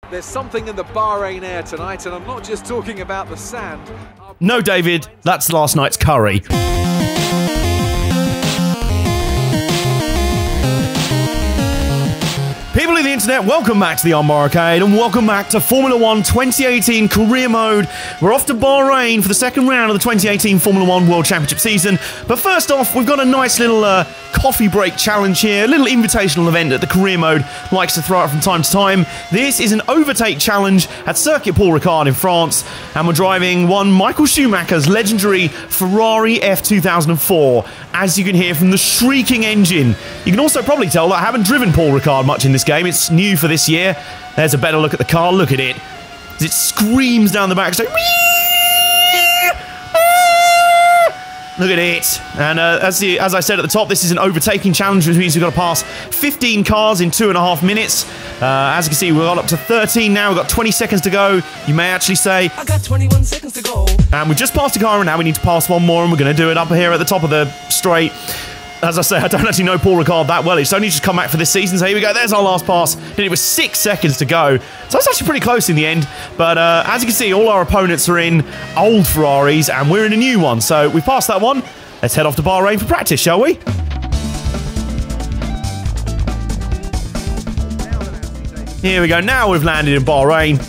There's something in the Bahrain air tonight, and I'm not just talking about the sand. No, David, that's last night's curry. People of the internet, welcome back to the Armbar Arcade and welcome back to Formula 1 2018 Career Mode. We're off to Bahrain for the second round of the 2018 Formula 1 World Championship season. But first off, we've got a nice little coffee break challenge here, a little invitational event that the Career Mode likes to throw out from time to time. This is an overtake challenge at Circuit Paul Ricard in France, and we're driving one Michael Schumacher's legendary Ferrari F2004. As you can hear from the shrieking engine, you can also probably tell that I haven't driven Paul Ricard much in this game. It's new for this year. There's a better look at the car. Look at it. As it screams down the back. Look at it. And as I said at the top, this is an overtaking challenge, which means we've got to pass 15 cars in 2.5 minutes. As you can see, we've got up to 13 now. We've got 20 seconds to go. You may actually say, I got 21 seconds to go. And we just passed a car, and now we need to pass one more, and we're going to do it up here at the top of the straight. As I say, I don't actually know Paul Ricard that well. He's only just come back for this season, so here we go. There's our last pass. And it was 6 seconds to go. So it's actually pretty close in the end. But as you can see, all our opponents are in old Ferraris, and we're in a new one. So we passed that one. Let's head off to Bahrain for practice, shall we? Here we go. Now we've landed in Bahrain.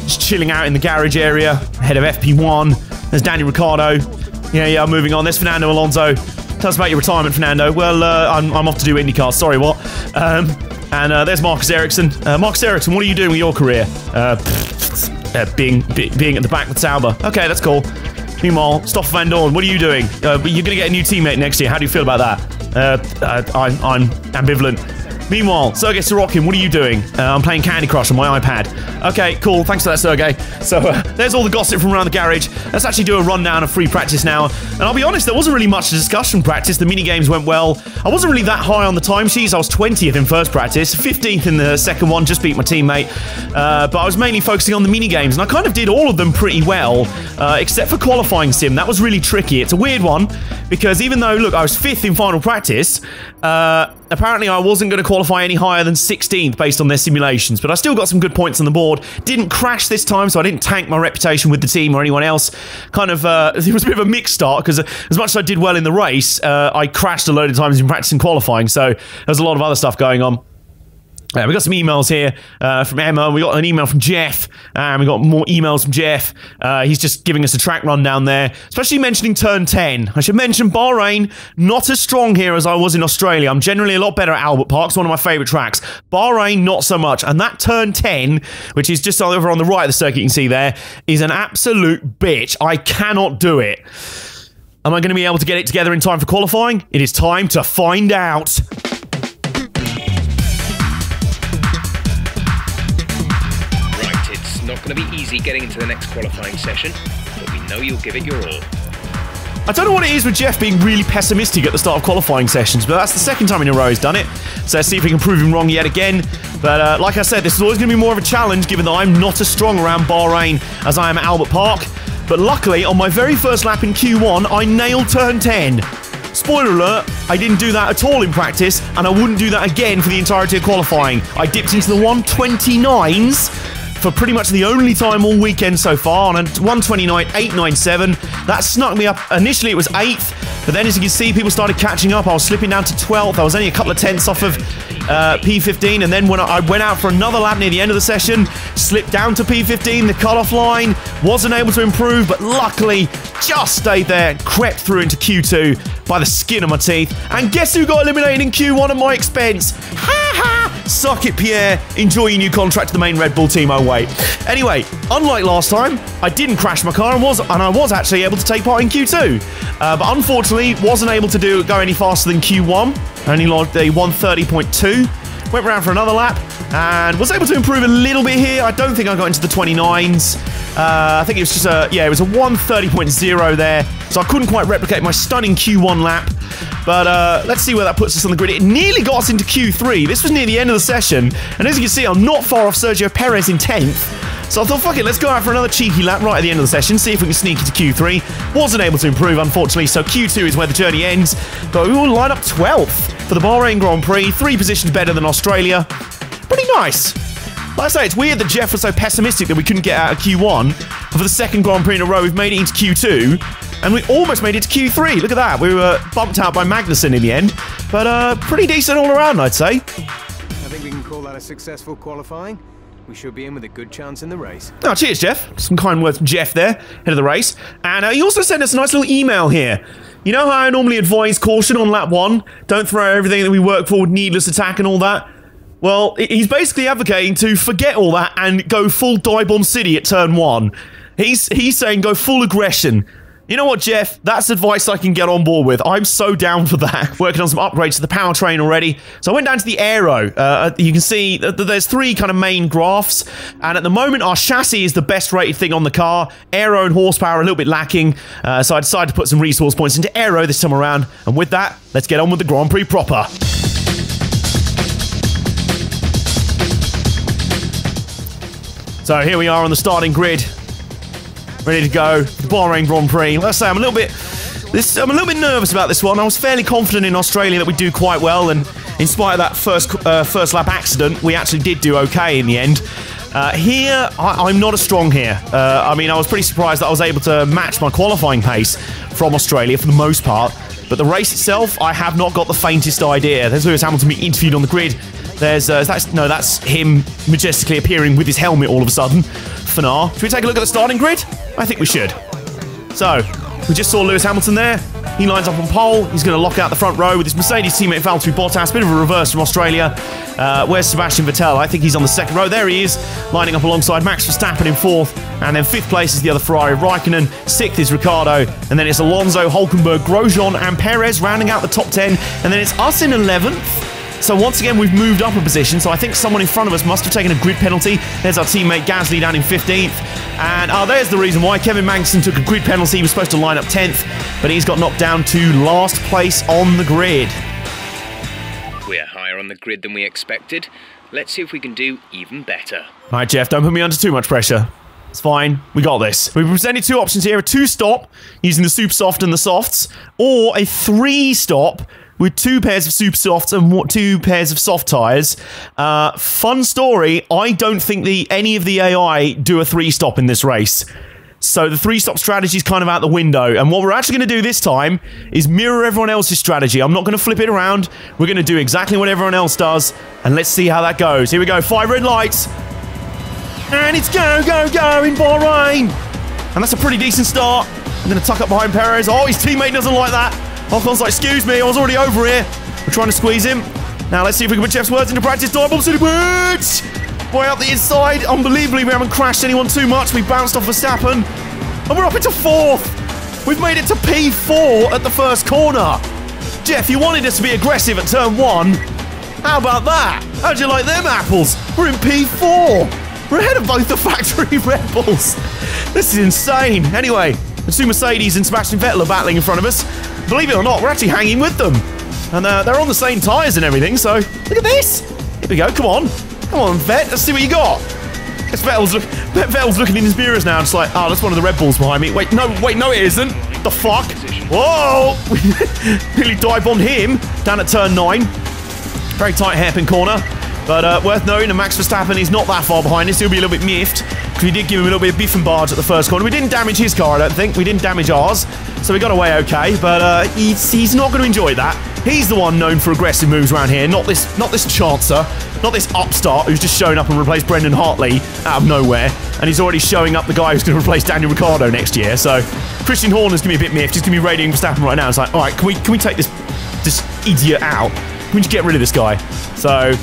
Just chilling out in the garage area, ahead of FP1. There's Danny Ricciardo. Yeah, moving on. There's Fernando Alonso. Tell us about your retirement, Fernando. Well, I'm off to do IndyCar. Sorry, what? And there's Marcus Ericsson. Marcus Ericsson, what are you doing with your career? Being at the back with Sauber. Okay, that's cool. Meanwhile, Stoffel Van Dorn, what are you doing? You're going to get a new teammate next year. How do you feel about that? I'm ambivalent. Meanwhile, Sergei Sorokin, what are you doing? I'm playing Candy Crush on my iPad. Okay, cool. Thanks for that, Sergei. So, there's all the gossip from around the garage. Let's actually do a rundown of free practice now. And I'll be honest, there wasn't really much to discuss from practice. The mini-games went well. I wasn't really that high on the timesheets. I was 20th in first practice, 15th in the second one, just beat my teammate. But I was mainly focusing on the mini-games, and I kind of did all of them pretty well, except for qualifying sim. That was really tricky. It's a weird one, because even though, look, I was 5th in final practice, apparently I wasn't going to qualify any higher than 16th based on their simulations, but I still got some good points on the board. Didn't crash this time, so I didn't tank my reputation with the team or anyone else. Kind of, it was a bit of a mixed start, because as much as I did well in the race, I crashed a load of times in practice and qualifying, so there's a lot of other stuff going on. We got some emails here from Emma. We got an email from Jeff, and we got more emails from Jeff. He's just giving us a track rundown there, especially mentioning turn 10. I should mention Bahrain, not as strong here as I was in Australia. I'm generally a lot better at Albert Park. It's one of my favourite tracks. Bahrain, not so much. And that turn 10, which is just over on the right of the circuit, you can see there, is an absolute bitch. I cannot do it. Am I going to be able to get it together in time for qualifying? It is time to find out. Not going to be easy getting into the next qualifying session, but we know you'll give it your all. I don't know what it is with Jeff being really pessimistic at the start of qualifying sessions, but that's the second time in a row he's done it. So let's see if we can prove him wrong yet again. But like I said, this is always going to be more of a challenge, given that I'm not as strong around Bahrain as I am at Albert Park. But luckily, on my very first lap in Q1, I nailed turn 10. Spoiler alert, I didn't do that at all in practice, and I wouldn't do that again for the entirety of qualifying. I dipped into the 129s for pretty much the only time all weekend so far, on a 129.897. That snuck me up. Initially it was 8th, but then as you can see, people started catching up. I was slipping down to 12th. I was only a couple of tenths off of P15, and then when I went out for another lap near the end of the session, slipped down to P15, the cutoff line, wasn't able to improve, but luckily just stayed there, crept through into Q2 by the skin of my teeth. And guess who got eliminated in Q1 at my expense? Ha ha! Suck it, Pierre. Enjoy your new contract to the main Red Bull team, oh wait. Anyway, unlike last time, I didn't crash my car and I was actually able to take part in Q2. But unfortunately, wasn't able to go any faster than Q1. Only logged a 130.2. Went around for another lap and was able to improve a little bit here. I don't think I got into the 29s. I think it was just it was a 130.0 there. So I couldn't quite replicate my stunning Q1 lap. But let's see where that puts us on the grid. It nearly got us into Q3. This was near the end of the session. And as you can see, I'm not far off Sergio Perez in 10th. So I thought, fuck it, let's go out for another cheeky lap right at the end of the session, see if we can sneak into Q3. Wasn't able to improve, unfortunately, so Q2 is where the journey ends. But we will line up 12th for the Bahrain Grand Prix. 3 positions better than Australia. Pretty nice. Like I say, it's weird that Jeff was so pessimistic that we couldn't get out of Q1. But for the second Grand Prix in a row, we've made it into Q2. And we almost made it to Q3. Look at that. We were bumped out by Magnussen in the end. But pretty decent all around, I'd say. I think we can call that a successful qualifying. We should be in with a good chance in the race. Oh, cheers, Jeff. Some kind words from Jeff there, head of the race. And he also sent us a nice little email here. You know how I normally advise caution on lap 1? Don't throw everything that we work for with needless attack and all that? Well, he's basically advocating to forget all that and go full dive bomb city at turn 1. He's saying go full aggression. You know what, Jeff? That's advice I can get on board with. I'm so down for that. Working on some upgrades to the powertrain already. So I went down to the aero. You can see that there's 3 kind of main graphs. And at the moment, our chassis is the best rated thing on the car. Aero and horsepower are a little bit lacking. So I decided to put some resource points into aero this time around. And with that, let's get on with the Grand Prix proper. So here we are on the starting grid. Ready to go for the Bahrain Grand Prix. Let's say I'm a little bit nervous about this one. I was fairly confident in Australia that we'd do quite well, and in spite of that first lap accident, we actually did do okay in the end. Here, I'm not as strong here. I mean, I was pretty surprised that I was able to match my qualifying pace from Australia for the most part. But the race itself, I have not got the faintest idea. There's Lewis Hamilton being interviewed on the grid. There's that's him majestically appearing with his helmet all of a sudden. Fanar. Should we take a look at the starting grid? I think we should. So, we just saw Lewis Hamilton there. He lines up on pole. He's going to lock out the front row with his Mercedes teammate Valtteri Bottas. Bit of a reverse from Australia. Where's Sebastian Vettel? I think he's on the second row. There he is, lining up alongside Max Verstappen in 4th. And then 5th place is the other Ferrari, Raikkonen. 6th is Ricciardo. And then it's Alonso, Hülkenberg, Grosjean and Perez rounding out the top 10. And then it's us in 11th. So once again, we've moved up a position, so I think someone in front of us must have taken a grid penalty. There's our teammate Gasly down in 15th. And there's the reason why. Kevin Magnussen took a grid penalty. He was supposed to line up 10th, but he's got knocked down to last place on the grid. We're higher on the grid than we expected. Let's see if we can do even better. All right, Jeff, don't put me under too much pressure. It's fine. We got this. We've presented 2 options here. A 2-stop using the super soft and the softs, or a 3-stop with 2 pairs of super softs and 2 pairs of soft tyres. Fun story, I don't think any of the AI do a 3-stop in this race. So the 3-stop strategy is kind of out the window. And what we're actually going to do this time is mirror everyone else's strategy. I'm not going to flip it around. We're going to do exactly what everyone else does. And let's see how that goes. Here we go. 5 red lights. And it's go, go, go in Bahrain. And that's a pretty decent start. I'm going to tuck up behind Perez. Oh, his teammate doesn't like that. Ocon's like, excuse me, I was already over here. We're trying to squeeze him. Now let's see if we can put Jeff's words into practice. Dive bomb city boots! Way up the inside. Unbelievably, we haven't crashed anyone too much. We bounced off Verstappen. And we're up into 4th. We've made it to P4 at the first corner. Jeff, you wanted us to be aggressive at turn 1. How about that? How'd you like them apples? We're in P4. We're ahead of both the factory Red Bulls. This is insane. Anyway, the 2 Mercedes and Sebastian Vettel are battling in front of us. Believe it or not, we're actually hanging with them. And they're on the same tyres and everything, so look at this. Here we go, come on. Come on, Vet, let's see what you got. Vettel's looking in his mirrors now, just like, oh, that's one of the Red Bulls behind me. Wait, no, it isn't. The fuck? Whoa! Nearly dive bombed him down at turn 9. Very tight hairpin corner. But worth noting that Max Verstappen is not that far behind us. He'll be a little bit miffed, because we did give him a little bit of biff and barge at the first corner. We didn't damage his car, I don't think. We didn't damage ours. So we got away okay, but he's not going to enjoy that. He's the one known for aggressive moves around here, not this chancer, not this upstart who's just shown up and replaced Brendan Hartley out of nowhere. And he's already showing up the guy who's going to replace Daniel Ricciardo next year. So Christian Horner's going to be a bit miffed. He's going to be raiding Verstappen right now. It's like, all right, can we take this idiot out? Can we just get rid of this guy? So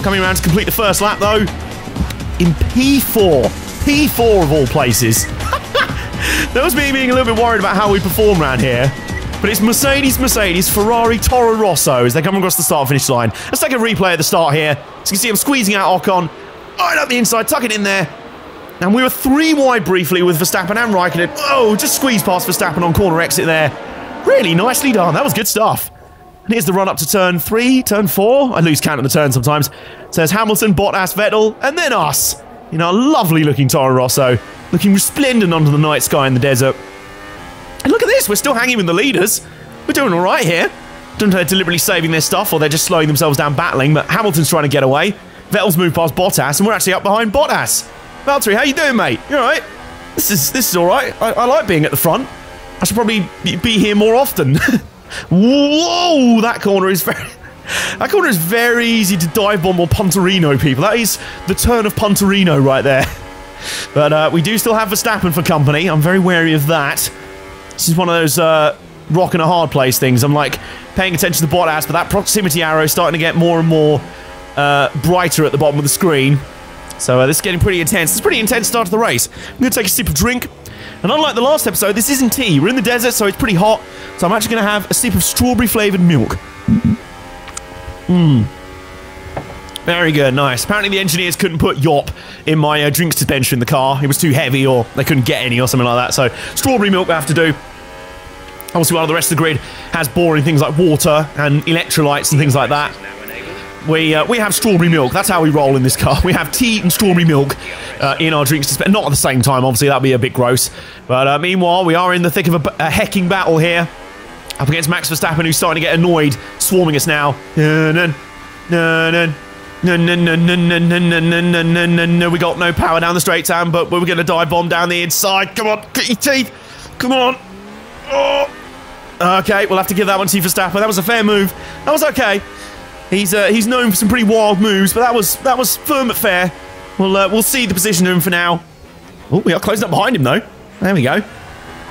coming around to complete the first lap, though, in P4. P4 of all places. That was me being a little bit worried about how we perform around here. But it's Mercedes, Ferrari, Toro, Rosso as they come across the start-finish line. Let's take a replay at the start here. As you can see, I'm squeezing out Ocon. Right up the inside, tuck it in there. And we were 3 wide briefly with Verstappen and Raikkonen. Oh, just squeezed past Verstappen on corner exit there. Really nicely done. That was good stuff. And here's the run up to turn 3, turn 4. I lose count of the turn sometimes. So there's Hamilton, Bottas, Vettel, and then us. You know, a lovely looking Toro Rosso. Looking resplendent under the night sky in the desert. And look at this, we're still hanging with the leaders. We're doing alright here. Don't know if they're deliberately saving their stuff or they're just slowing themselves down battling, but Hamilton's trying to get away. Vettel's moved past Bottas, and we're actually up behind Bottas. Valtteri, how you doing, mate? You all right? This is all right. I like being at the front. I should probably be here more often. Whoa, that corner is very easy to dive bomb or punterino, people. That is the turn of punterino right there. But we do still have Verstappen for company. I'm very wary of that. This is one of those rock and a hard place things. I'm like paying attention to Bottas, but that proximity arrow is starting to get more and more brighter at the bottom of the screen. So this is getting pretty intense. It's a pretty intense start to the race. I'm going to take a sip of drink. And unlike the last episode, this isn't tea. We're in the desert, so it's pretty hot. So I'm actually going to have a sip of strawberry-flavoured milk. Very good, nice. Apparently the engineers couldn't put yop in my drinks dispenser in the car. It was too heavy, or they couldn't get any or something like that. So strawberry milk we have to do. Obviously, while the rest of the grid has boring things like water and electrolytes and things like that, we have strawberry milk. That's how we roll in this car. We have tea and strawberry milk in our drinks dispenser. Not at the same time, obviously. That'd be a bit gross. But meanwhile, we are in the thick of a hecking battle here. Up against Max Verstappen, who's starting to get annoyed, swarming us now. No, we got no power down the straight, Sam, but we're going to dive bomb down the inside. Come on, get your teeth. Come on. Oh. Okay, we'll have to give that one to Verstappen. That was a fair move. That was okay. He's known for some pretty wild moves, but that was firm but fair. We'll see the position of him for now. Oh, we are closing up behind him though. There we go.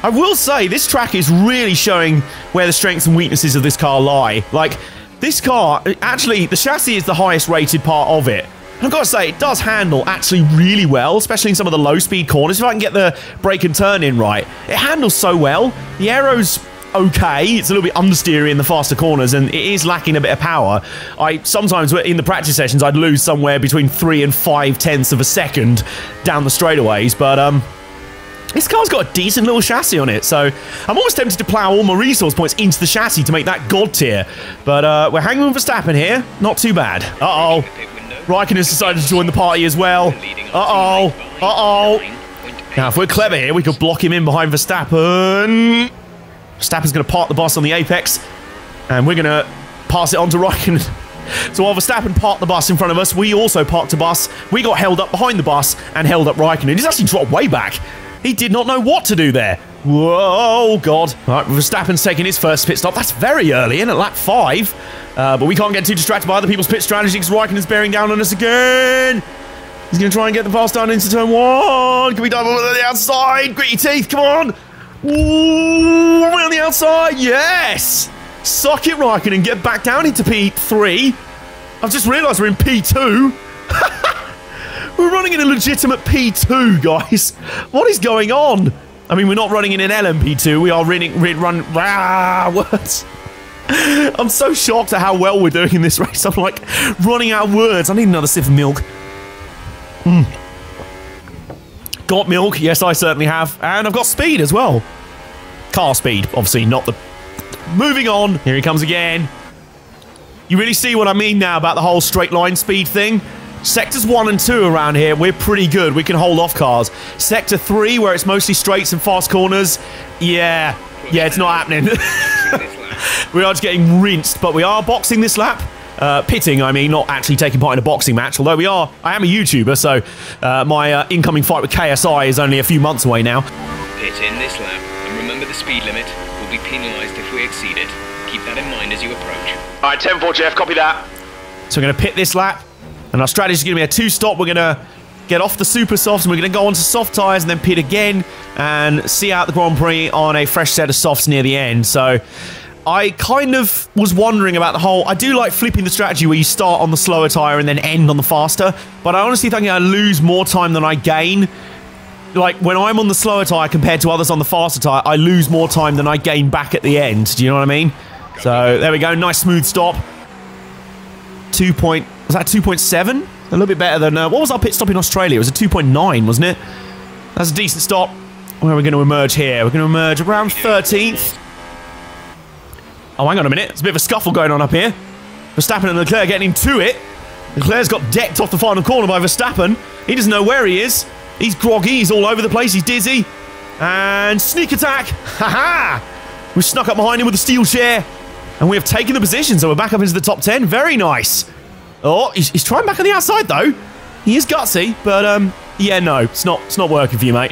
I will say this track is really showing where the strengths and weaknesses of this car lie. Like, this car, actually, the chassis is the highest rated part of it. And I've got to say, it does handle actually really well, especially in some of the low-speed corners. If I can get the brake and turn in right, it handles so well. The aero's okay. It's a little bit understeery in the faster corners, and it is lacking a bit of power. Sometimes in the practice sessions, I'd lose somewhere between 3 and 5/10 of a second down the straightaways, but this car's got a decent little chassis on it, so I'm almost tempted to plough all my resource points into the chassis to make that god tier. But we're hanging with Verstappen here. Not too bad. Uh-oh. Raikkonen's decided to join the party as well. Uh-oh. Uh-oh. Now, if we're clever here, we could block him in behind Verstappen. Verstappen's going to park the bus on the apex, and we're going to pass it on to Raikkonen. So while Verstappen parked the bus in front of us, we also parked a bus. We got held up behind the bus and held up Raikkonen. He's actually dropped way back. He did not know what to do there. Whoa, God. All right, Verstappen's taking his first pit stop. That's very early in at lap 5. But we can't get too distracted by other people's pit strategy because Raikkonen's bearing down on us again. He's going to try and get the pass down into turn 1. Can we dive over the outside? Grit your teeth, come on. Ooh, we're on the outside. Yes. Suck it, Raikkonen. Get back down into P3. I've just realised we're in P2. We're running in a legitimate P2, guys. What is going on? I mean, we're not running in an LMP2. We are words. I'm so shocked at how well we're doing in this race. I'm like running out of words. I need another sip of milk. Got milk? Yes, I certainly have. And I've got speed as well. Car speed, obviously, not the... Moving on. Here he comes again. You really see what I mean now about the whole straight line speed thing? Sectors 1 and 2 around here, we're pretty good. We can hold off cars. Sector 3, where it's mostly straights and fast corners, yeah, it's not happening. We are just getting rinsed, but we are boxing this lap. Pitting, I mean, not actually taking part in a boxing match, although I am a YouTuber, so my incoming fight with KSI is only a few months away now. Pit in this lap, and remember the speed limit. We'll be penalised if we exceed it. Keep that in mind as you approach. All right, 10-4, Jeff, copy that. So we're going to pit this lap. And our strategy is going to be a 2-stop. We're going to get off the super softs and we're going to go onto soft tyres and then pit again and see out the Grand Prix on a fresh set of softs near the end. So I kind of was wondering about the whole... I do like flipping the strategy where you start on the slower tyre and then end on the faster. But I honestly think I lose more time than I gain. Like, when I'm on the slower tyre compared to others on the faster tyre, I lose more time than I gain back at the end. Do you know what I mean? So there we go. Nice smooth stop. Was that 2.7? A little bit better than... what was our pit stop in Australia? It was a 2.9, wasn't it? That's a decent stop. Where are we going to emerge here? We're going to emerge around 13th. Oh, hang on a minute. There's a bit of a scuffle going on up here. Verstappen and Leclerc getting into it. Leclerc's got decked off the final corner by Verstappen. He doesn't know where he is. He's groggy. He's all over the place. He's dizzy. And sneak attack. Ha-ha! We've snuck up behind him with a steel chair. And we have taken the position, so we're back up into the top 10. Very nice. Oh, he's trying back on the outside, though. He is gutsy, but, yeah, no, it's not working for you, mate.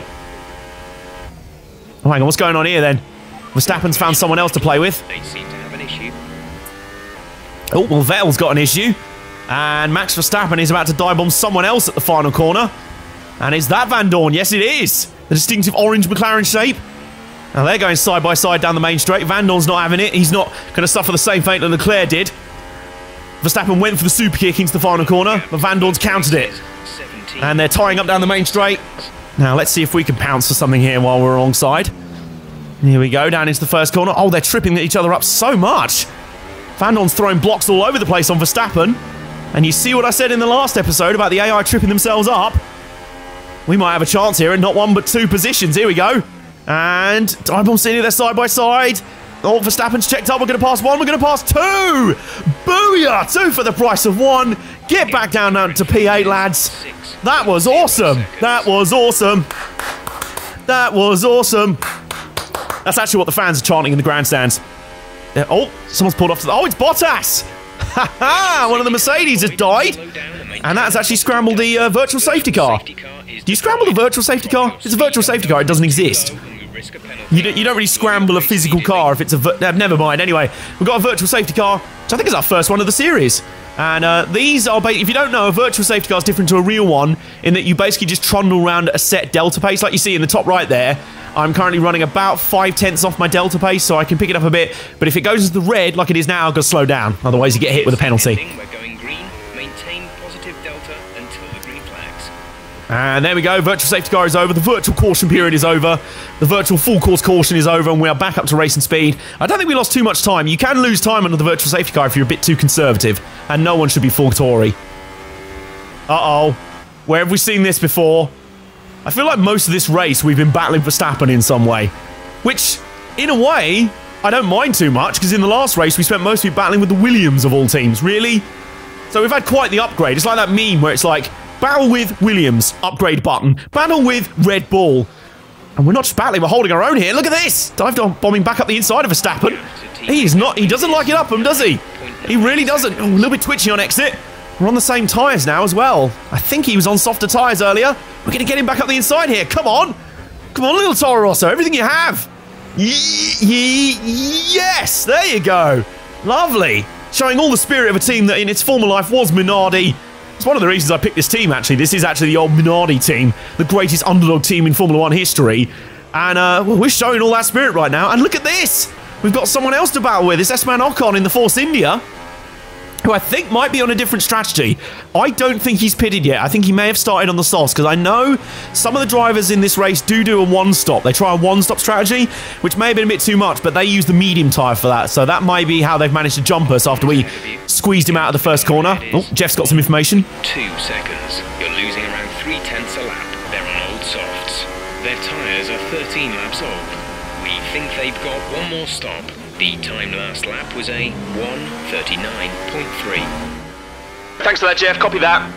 Oh, hang on, what's going on here, then? Verstappen's found someone else to play with. They seem to have an issue. Oh, well, Vettel's got an issue. And Max Verstappen is about to dive bomb someone else at the final corner. And is that Van Dorn? Yes, it is. The distinctive orange McLaren shape. Now, they're going side by side down the main straight. Van Dorn's not having it. He's not going to suffer the same fate that Leclerc did. Verstappen went for the super kick into the final corner, but Van Dorn's countered it. And they're tying up down the main straight. Now, let's see if we can pounce for something here while we're alongside. Here we go, down into the first corner. Oh, they're tripping each other up so much. Van Dorn's throwing blocks all over the place on Verstappen. And you see what I said in the last episode about the AI tripping themselves up? We might have a chance here in not one but two positions. Here we go. And dive bomb sitting there side by side. Oh, Verstappen's checked up. We're going to pass one. We're going to pass two. Booyah! Two for the price of one. Get back down to P8, lads. That was awesome. That was awesome. That was awesome. That's actually what the fans are chanting in the grandstands. Oh, someone's pulled off to the... Oh, it's Bottas! Ha ha! One of the Mercedes has died. And that's actually scrambled the virtual safety car. Do you scramble the virtual safety car? It's a virtual safety car. It doesn't exist. You don't really scramble a physical car if it's a... never mind. Anyway, we've got a virtual safety car, which I think is our first one of the series. And these are... if you don't know, a virtual safety car is different to a real one in that you basically just trundle around at a set delta pace, like you see in the top right there. I'm currently running about 5/10 off my delta pace, so I can pick it up a bit. But if it goes into the red, like it is now, I've got to slow down. Otherwise, you get hit with a penalty. We're going green. Maintain positive delta until the green flags. And there we go. Virtual safety car is over. The virtual caution period is over. The virtual full course caution is over, and we are back up to racing speed. I don't think we lost too much time. You can lose time under the virtual safety car if you're a bit too conservative, and no one should be full Tory. Uh-oh. Where have we seen this before? I feel like most of this race we've been battling Verstappen in some way. Which, in a way, I don't mind too much, because in the last race we spent most of it battling with the Williams of all teams. Really? So we've had quite the upgrade. It's like that meme where it's like, battle with Williams, upgrade button. Battle with Red Bull. And we're not just battling, we're holding our own here. Look at this! Dive bombing back up the inside of Verstappen. He doesn't like it up him, does he? He really doesn't. Oh, a little bit twitchy on exit. We're on the same tyres now as well. I think he was on softer tyres earlier. We're going to get him back up the inside here. Come on. Come on, little Toro Rosso. Everything you have. Yes. There you go. Lovely. Showing all the spirit of a team that in its former life was Minardi. It's one of the reasons I picked this team, actually. This is actually the old Minardi team. The greatest underdog team in Formula 1 history. And well, we're showing all that spirit right now. And look at this. We've got someone else to battle with. It's Esteban Ocon in the Force India, who I think might be on a different strategy. I don't think he's pitted yet. I think he may have started on the softs, because I know some of the drivers in this race do a one-stop. They try a one-stop strategy, which may have been a bit too much, but they use the medium tyre for that. So that might be how they've managed to jump us after we squeezed him out of the first corner. Oh, Jeff's got some information. 2 seconds. You're losing around 3/10 a lap. They're on old softs. Their tyres are 13 laps old. We think they've got one more stop. The time last lap was a 1:39.3. Thanks for that, Jeff. Copy that.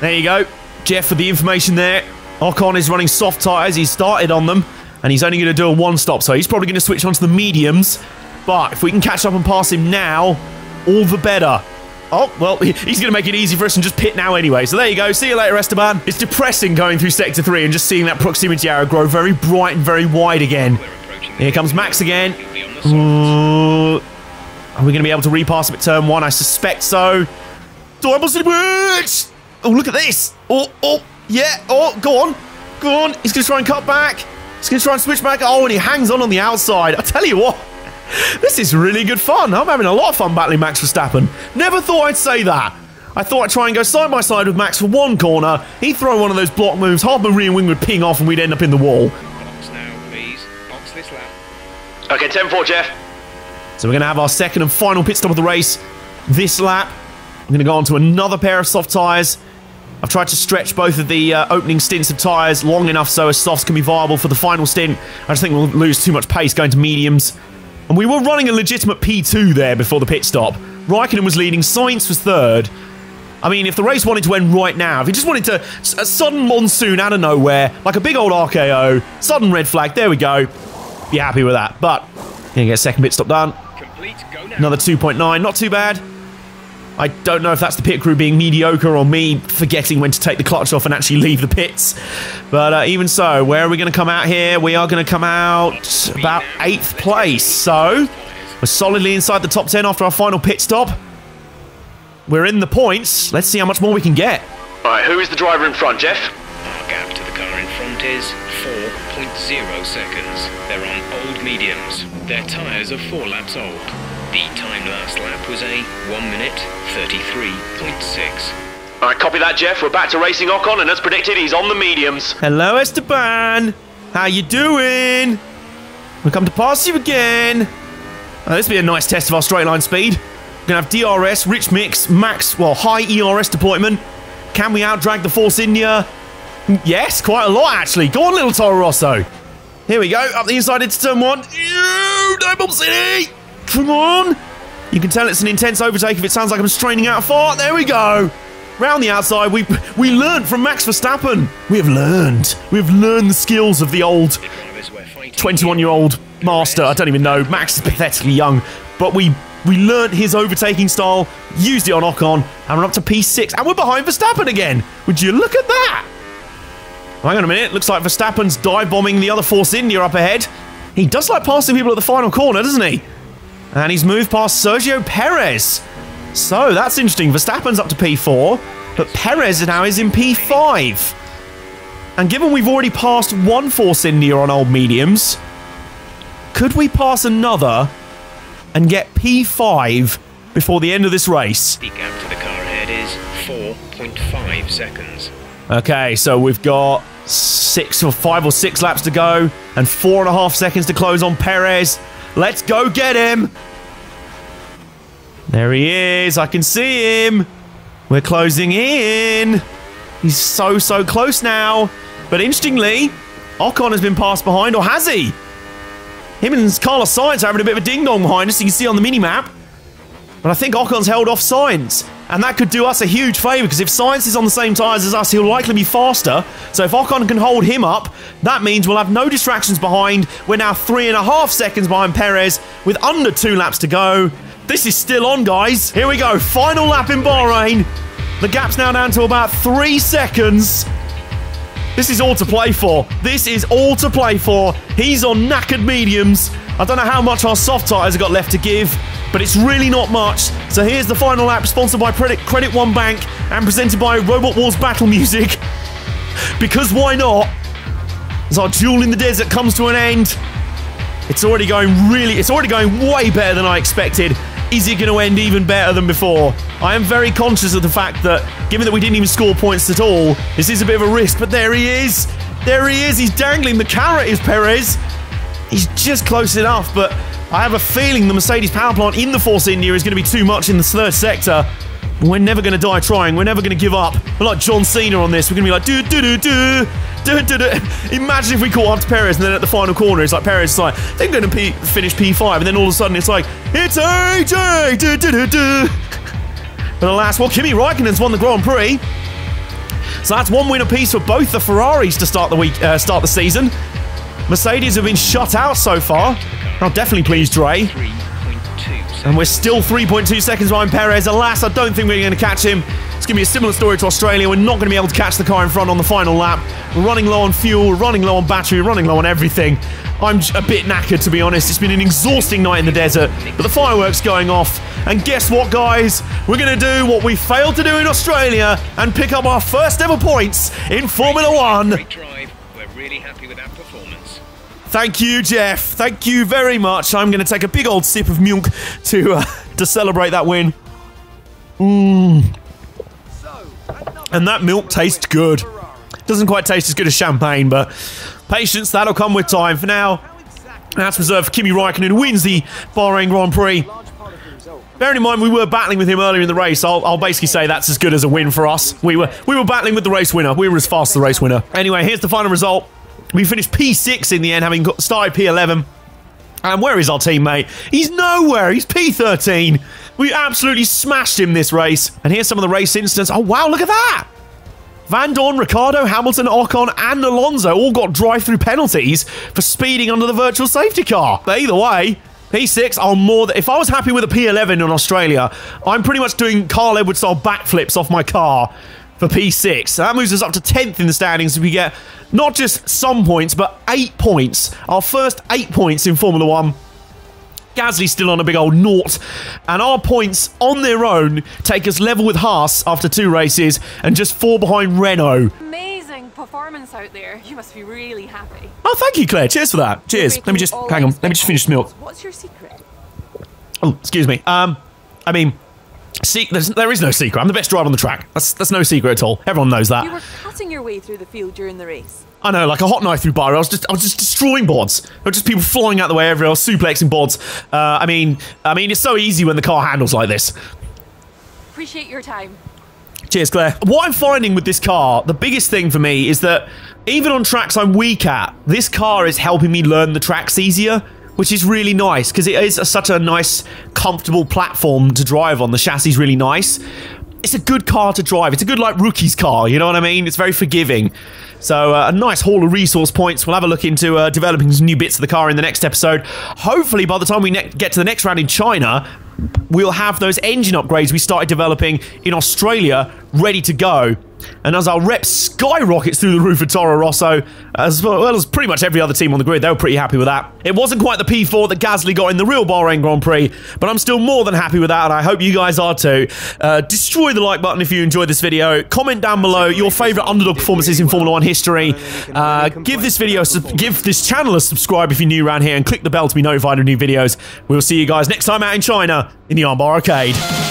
There you go. Jeff for the information there. Ocon is running soft tyres. He's started on them, and he's only going to do a one-stop, so he's probably going to switch onto the mediums. But if we can catch up and pass him now, all the better. Oh, well, he's going to make it easy for us and just pit now anyway. So there you go. See you later, Esteban. It's depressing going through Sector 3 and just seeing that proximity arrow grow very bright and very wide again. Here comes Max again. Are we going to be able to repass him at turn 1? I suspect so. Oh, look at this. Oh, yeah. Oh, go on. Go on. He's going to try and cut back. He's going to try and switch back. Oh, and he hangs on the outside. I tell you what, this is really good fun. I'm having a lot of fun battling Max Verstappen. Never thought I'd say that. I thought I'd try and go side by side with Max for one corner. He'd throw one of those block moves. Half my rear wing would ping off and we'd end up in the wall. Box now, please. Box this lap. Okay, 10-4, Jeff. So we're going to have our second and final pit stop of the race this lap. I'm going to go on to another pair of soft tyres. I've tried to stretch both of the opening stints of tyres long enough so as softs can be viable for the final stint. I just think we'll lose too much pace going to mediums. And we were running a legitimate P2 there before the pit stop. Raikkonen was leading, Sainz was third. I mean, if the race wanted to end right now, if it just wanted to, a sudden monsoon out of nowhere, like a big old RKO, sudden red flag, there we go. Be happy with that. But, gonna get a second pit stop done. Complete, go now. Another 2.9, not too bad. I don't know if that's the pit crew being mediocre or me forgetting when to take the clutch off and actually leave the pits. But even so, where are we going to come out here? We are going to come out about 8th place. So we're solidly inside the top 10 after our final pit stop. We're in the points. Let's see how much more we can get. All right, who is the driver in front, Jeff? Our gap to the car in front is 4.0 seconds. They're on old mediums. Their tyres are 4 laps old. The time last lap was a 1 minute 33.6. All right, copy that, Jeff. We're back to racing Ocon, and as predicted, he's on the mediums. Hello, Esteban. How you doing? We'll come to pass you again. Oh, this will be a nice test of our straight line speed. We're going to have DRS, rich mix, max, well, high ERS deployment. Can we out-drag the Force India? Yes, quite a lot, actually. Go on, little Toro Rosso. Here we go, up the inside into turn 1. No Bomb City! Come on! You can tell it's an intense overtake if it sounds like I'm straining out far. There we go! Round the outside, we learned from Max Verstappen. We have learned. We've learned the skills of the old 21-year-old master. I don't even know. Max is pathetically young. But we learned his overtaking style, used it on Ocon, and we're up to P6. And we're behind Verstappen again. Would you look at that? Hang on a minute. Looks like Verstappen's dive-bombing the other Force India up ahead. He does like passing people at the final corner, doesn't he? And he's moved past Sergio Perez. So that's interesting. Verstappen's up to P4, but Perez now is in P5. And given we've already passed one Force India on old mediums, could we pass another and get P5 before the end of this race? The gap to the car ahead is 4.5 seconds. Okay, so we've got 5 or 6 laps to go and 4.5 seconds to close on Perez. Let's go get him. There he is. I can see him. We're closing in. He's so close now. But interestingly, Ocon has been passed behind, or has he? Him and Carlos Sainz are having a bit of a ding-dong behind us, you can see on the mini-map. But I think Ocon's held off Sainz. And that could do us a huge favour, because if Sainz is on the same tyres as us, he'll likely be faster. So if Ocon can hold him up, that means we'll have no distractions behind. We're now 3.5 seconds behind Perez, with under 2 laps to go. This is still on, guys. Here we go. Final lap in Bahrain. The gap's now down to about 3 seconds. This is all to play for. This is all to play for. He's on knackered mediums. I don't know how much our soft tyres have got left to give, but it's really not much. So here's the final lap, sponsored by Credit One Bank and presented by Robot Wars Battle Music. Because why not? As our duel in the desert comes to an end, it's already going way better than I expected. Is it going to end even better than before? I am very conscious of the fact that, given that we didn't even score points at all, this is a bit of a risk, but there he is. There he is. He's dangling the carrot, is Perez. He's just close enough, but I have a feeling the Mercedes power plant in the Force India is going to be too much in the third sector. We're never going to die trying. We're never going to give up. We're like John Cena on this. We're going to be like, do-do-do-do. Imagine if we caught up to Perez and then at the final corner, it's like Perez is like, they're going to finish P5, and then all of a sudden it's like, it's AJ! Do-do-do-do. But alas, well, Kimi Räikkönen's won the Grand Prix. So that's 1 win apiece for both the Ferraris to start the season. Mercedes have been shut out so far. I'm definitely pleased, Dre. And we're still 3.2 seconds behind Perez. Alas, I don't think we're going to catch him. It's going to be a similar story to Australia. We're not going to be able to catch the car in front on the final lap. We're running low on fuel, we're running low on battery, we're running low on everything. I'm a bit knackered, to be honest. It's been an exhausting night in the desert, but the fireworks going off. And guess what, guys? We're going to do what we failed to do in Australia and pick up our first ever points in Formula 1. Great drive. We're really happy with that performance. Thank you, Jeff. Thank you very much. I'm going to take a big old sip of milk to celebrate that win. And that milk tastes good. Doesn't quite taste as good as champagne, but patience, that'll come with time. For now, that's reserved for Kimi Räikkönen, who wins the Bahrain Grand Prix. Bearing in mind we were battling with him earlier in the race, I'll basically say that's as good as a win for us. We were battling with the race winner. We were as fast as the race winner. Anyway, here's the final result. We finished P6 in the end, having started P11. And where is our teammate? He's nowhere. He's P13. We absolutely smashed him this race. And here's some of the race incidents. Oh, wow, look at that. Van Dorn, Ricciardo, Hamilton, Ocon, and Alonso all got drive-through penalties for speeding under the virtual safety car. But either way, P6, I'm more than... If I was happy with a P11 in Australia, I'm pretty much doing Carl Edwards-style backflips off my car for P6. So that moves us up to 10th in the standings. We get not just some points, but 8 points. Our first 8 points in Formula 1. Gasly's still on a big old naught, and our points on their own take us level with Haas after 2 races and just 4 behind Renault. Amazing performance out there. You must be really happy. Oh, thank you, Claire. Cheers for that. Cheers. Let me just hang on. Let me just finish the milk. What's your secret? Oh, excuse me. I mean, there is no secret. I'm the best driver on the track. That's no secret at all. Everyone knows that. You were cutting your way through the field during the race. I know, like a hot knife through Bahrain. I was just destroying boards. There were just people flying out the way everywhere, suplexing boards. I mean, it's so easy when the car handles like this. Appreciate your time. Cheers, Claire. What I'm finding with this car, the biggest thing for me is that even on tracks I'm weak at, this car is helping me learn the tracks easier, which is really nice because it is such a nice, comfortable platform to drive on. The chassis is really nice. It's a good car to drive. It's a good, like, rookie's car, you know what I mean? It's very forgiving. So, a nice haul of resource points. We'll have a look into developing some new bits of the car in the next episode. Hopefully, by the time we get to the next round in China, we'll have those engine upgrades we started developing in Australia ready to go. And as our rep skyrockets through the roof of Toro Rosso, as well as pretty much every other team on the grid, they were pretty happy with that. It wasn't quite the P4 that Gasly got in the real Bahrain Grand Prix, but I'm still more than happy with that, and I hope you guys are too. Destroy the like button if you enjoyed this video. Comment down below your favourite underdog performances in Formula 1 history. Give this channel a subscribe if you're new around here, and click the bell to be notified of new videos. We'll see you guys next time out in China in the Armbar Arcade.